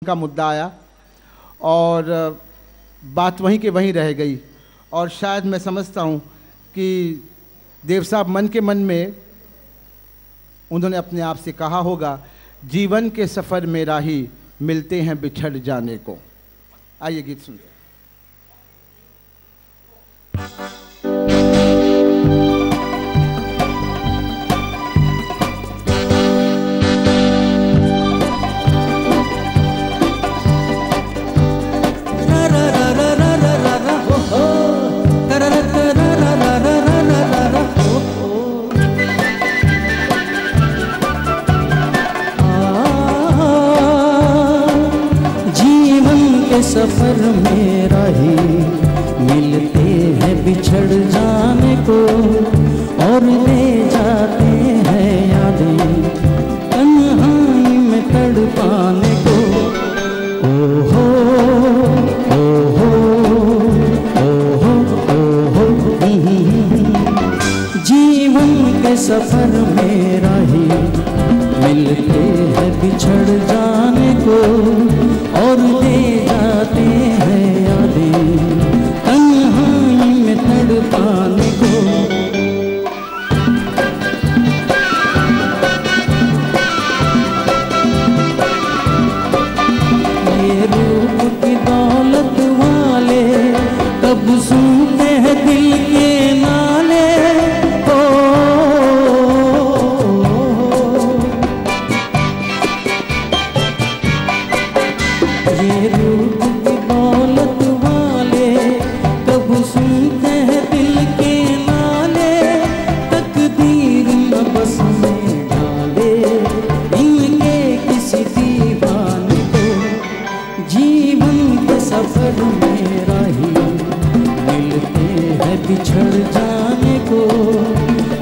का मुद्दा आया और बात वहीं के वहीं रह गई। और शायद मैं समझता हूँ कि देव साहब मन के मन में उन्होंने अपने आप से कहा होगा, जीवन के सफ़र में राही मिलते हैं बिछड़ जाने को। आइए गीत सुनते हैं। सफर में राही मिलते हैं बिछड़ जाने को और ले जाते हैं यादें तन्हाई में तड़पाने को। ओहो ओहो ओहो ओहो जीवन के सफर में राही मिलते हैं बिछड़ जाने को और ले जाते हैं यादें तन्हाई में तड़पाने को। ये रूप की दौलत वाले कब सुनते हैं दिल के नाले। ये रूप की दौलत वाले कब सुनते हैं दिल के नाले। तकदीर न बस में डाले इनके किसी दीवाने को। जीवन के सफर में राही मिलते हैं बिछड़ जाने को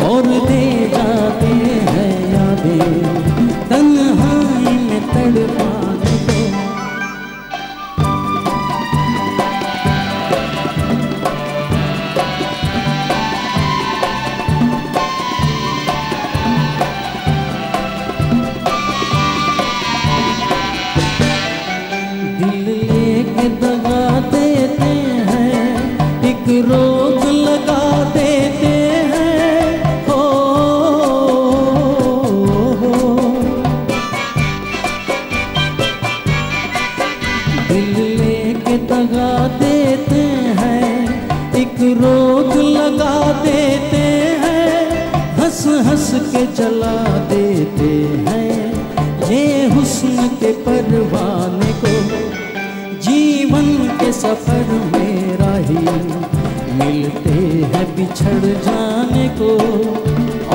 और दे जाते हैं यादें तन्हाई में तड़पाने को। दगा देते हैं एक रोग लगा देते हैं। हो दिल लेके दगा देते हैं एक रोग लगा देते हैं। हंस हंस के जला देते हैं ये हुस्न के परवाने को। जीवन के सफर में राही मिलते हैं बिछड़ जाने को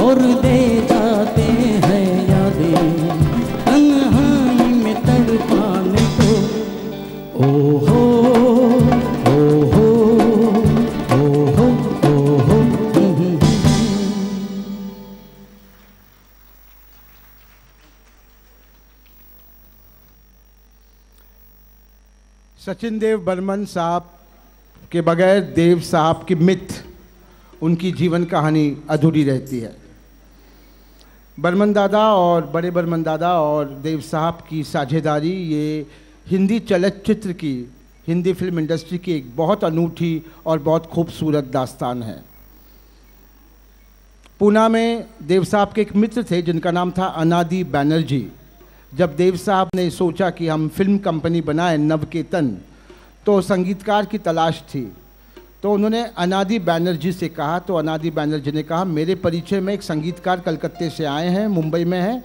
और दे जाते हैं यादें तन्हाई में तड़पाने को। ओहो ओहो ओहो ओहो। सचिन देव बर्मन साहब के बगैर देव साहब की मिथ, उनकी जीवन कहानी अधूरी रहती है। बर्मन दादा और बड़े बर्मन दादा और देव साहब की साझेदारी ये हिंदी चलचित्र की, हिंदी फिल्म इंडस्ट्री की एक बहुत अनूठी और बहुत खूबसूरत दास्तान है। पूना में देव साहब के एक मित्र थे जिनका नाम था अनादि बैनर्जी। जब देव साहब ने सोचा कि हम फिल्म कंपनी बनाएं नवकेतन, तो संगीतकार की तलाश थी। तो उन्होंने अनादि बैनर्जी से कहा, तो अनादि बैनर्जी ने कहा, मेरे परिचय में एक संगीतकार कलकत्ते से आए हैं, मुंबई में हैं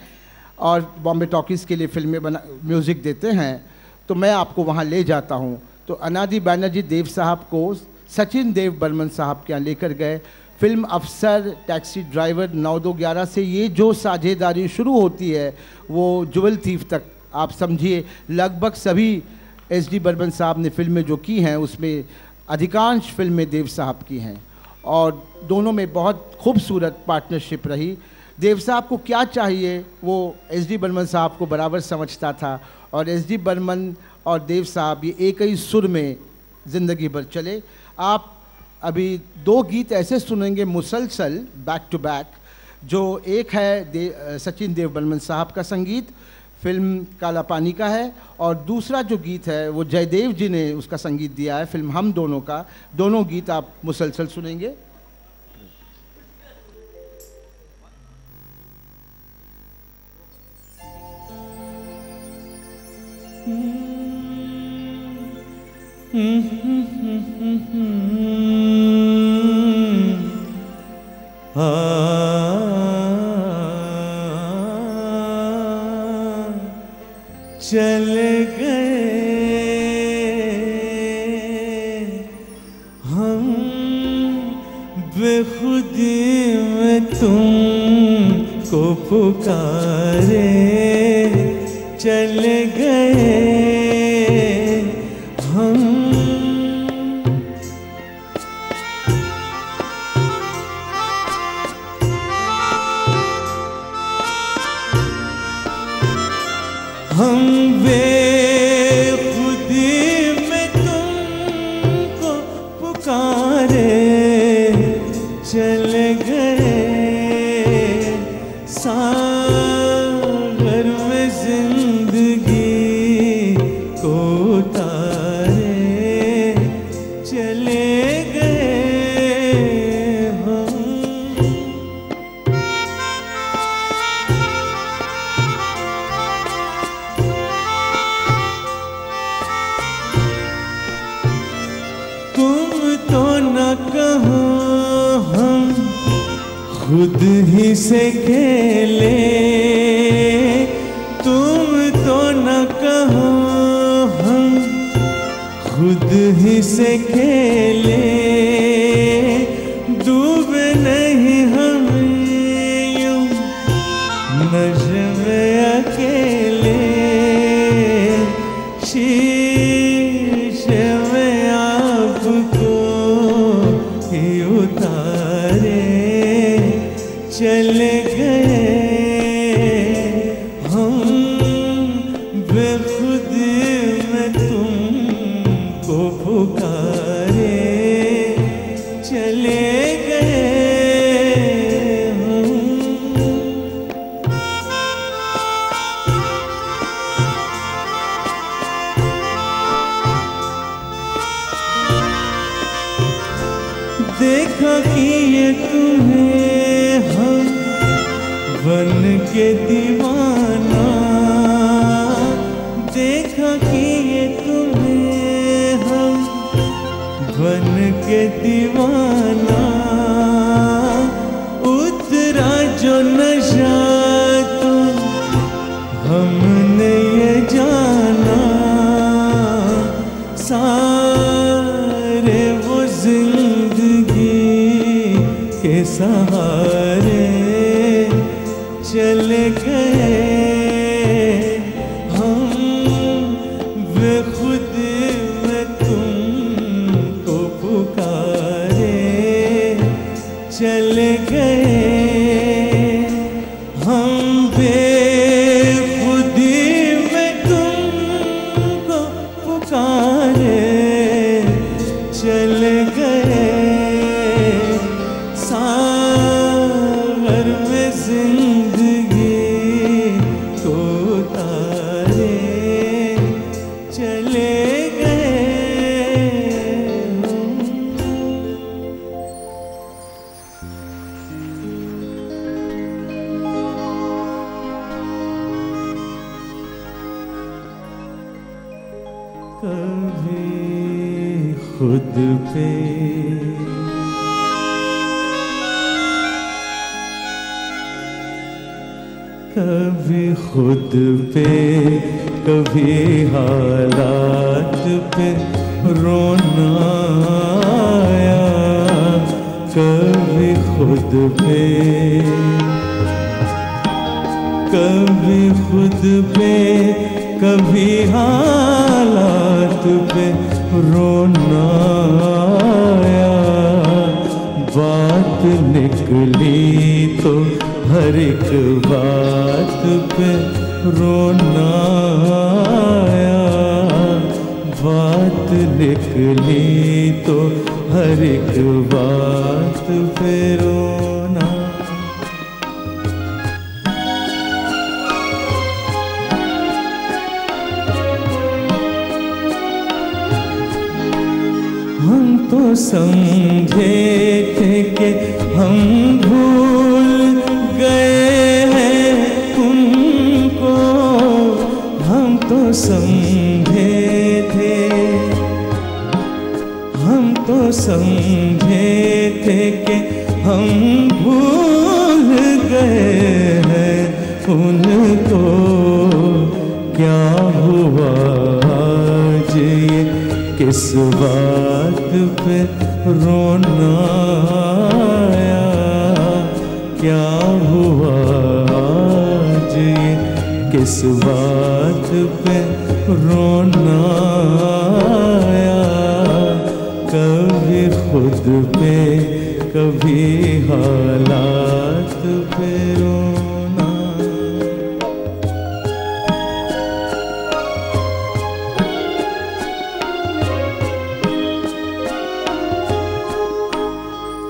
और बॉम्बे टॉकीज़ के लिए फिल्में म्यूज़िक देते हैं, तो मैं आपको वहाँ ले जाता हूँ। तो अनादि बैनर्जी देव साहब को सचिन देव बर्मन साहब के यहाँ लेकर गए। फिल्म अफसर, टैक्सी ड्राइवर, 9-2-11 से ये जो साझेदारी शुरू होती है वो ज्वेल थीफ तक, आप समझिए लगभग सभी एस.डी. बर्मन साहब ने फिल्में जो की हैं उसमें अधिकांश फिल्में देव साहब की हैं और दोनों में बहुत खूबसूरत पार्टनरशिप रही। देव साहब को क्या चाहिए वो एस.डी. बर्मन साहब को बराबर समझता था और एस.डी. बर्मन और देव साहब ये एक ही सुर में ज़िंदगी भर चले। आप अभी दो गीत ऐसे सुनेंगे मुसलसल बैक टू बैक, जो एक है सचिन देव बर्मन साहब का संगीत, फिल्म काला पानी का है। और दूसरा जो गीत है वो जयदेव जी ने उसका संगीत दिया है, फिल्म हम दोनों का। दोनों गीत आप मुसलसल सुनेंगे। चल गए हम बेखुदी में तुमको पुकारे, चल गए हम। हम बेखुदी में तुमको पुकारे, चले गए सागर में जिंदगी को उतारे, चले गए हम। तुम तो न कहो हम खुद ही से खेले, तुम तो न कहो हम खुद ही से खेले, डूबे नहीं हम यूं नशे में अकेले, शीशे में आपको ही उतारे, चले गए हम बेखुदी में तुमको पुकारे, चले गए हम। देखा कि ये तुम्हें हम बन के दीवाना, देखा कि ये तुम्हें हम बन के दीवाना, उतरा जो नशा तो हमने ये जाना, सारे वो जिंदगी के सहारे चले गए हम, बेखुदी में तुमको पुकारे, चले गए हम, बेखुदी में तुमको पुकारे, चले गए सागर में जिंदगी को उतारे, चले गए हम। कभी खुद पे कभी खुद पे, कभी हालात पे रोना आया, कभी खुद पे, कभी खुद पे, कभी हालात पे रोना आया, बात निकली तो हर एक बात पे रोना आया, बात निकली तो हर एक बात पे रोना। समझे थे कि हम भूल गए हैं तुमको, हम तो समझे थे, हम तो समझे थे कि हम भूल गए हैं उनको। क्या हुआ आज ये किस बात पे रोना आया, क्या हुआ आज ये किस बात पे रोना आया। कभी खुद पे कभी हालात पे रोना।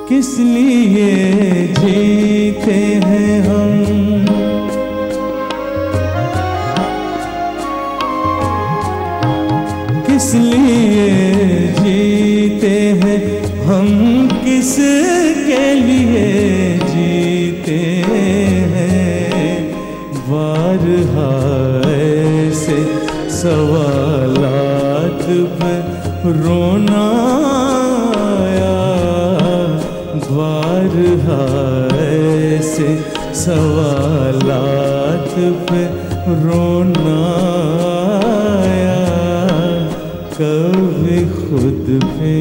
किस लिए जीते हैं हम, किस लिए जीते हैं हम, किस के लिए जीते हैं। बारहा ऐसे सवालात पे रोना आया, बारहा ऐसे सवालात पे रोना आया। कभी खुद पे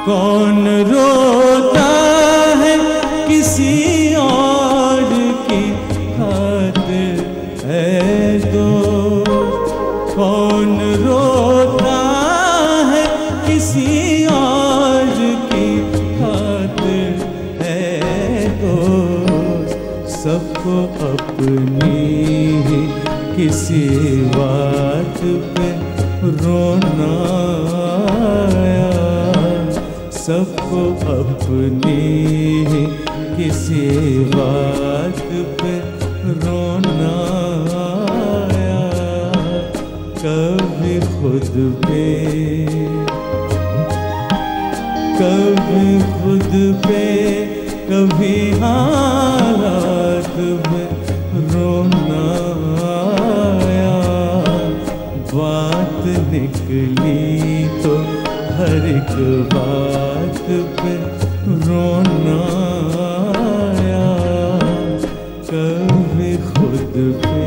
कौन रोता है किसी और की खातिर है दो, कौन रोता है किसी और की खातिर है दो। सबको अपनी ही किसी बात पे रोना आया, सबको अपनी ही किसी बात पे रोना आया। कभी खुद पे कभी खुद पे कभी हालात में रोना आया। बात निकली तो हर एक बात पे रोना आया। कभी खुद पे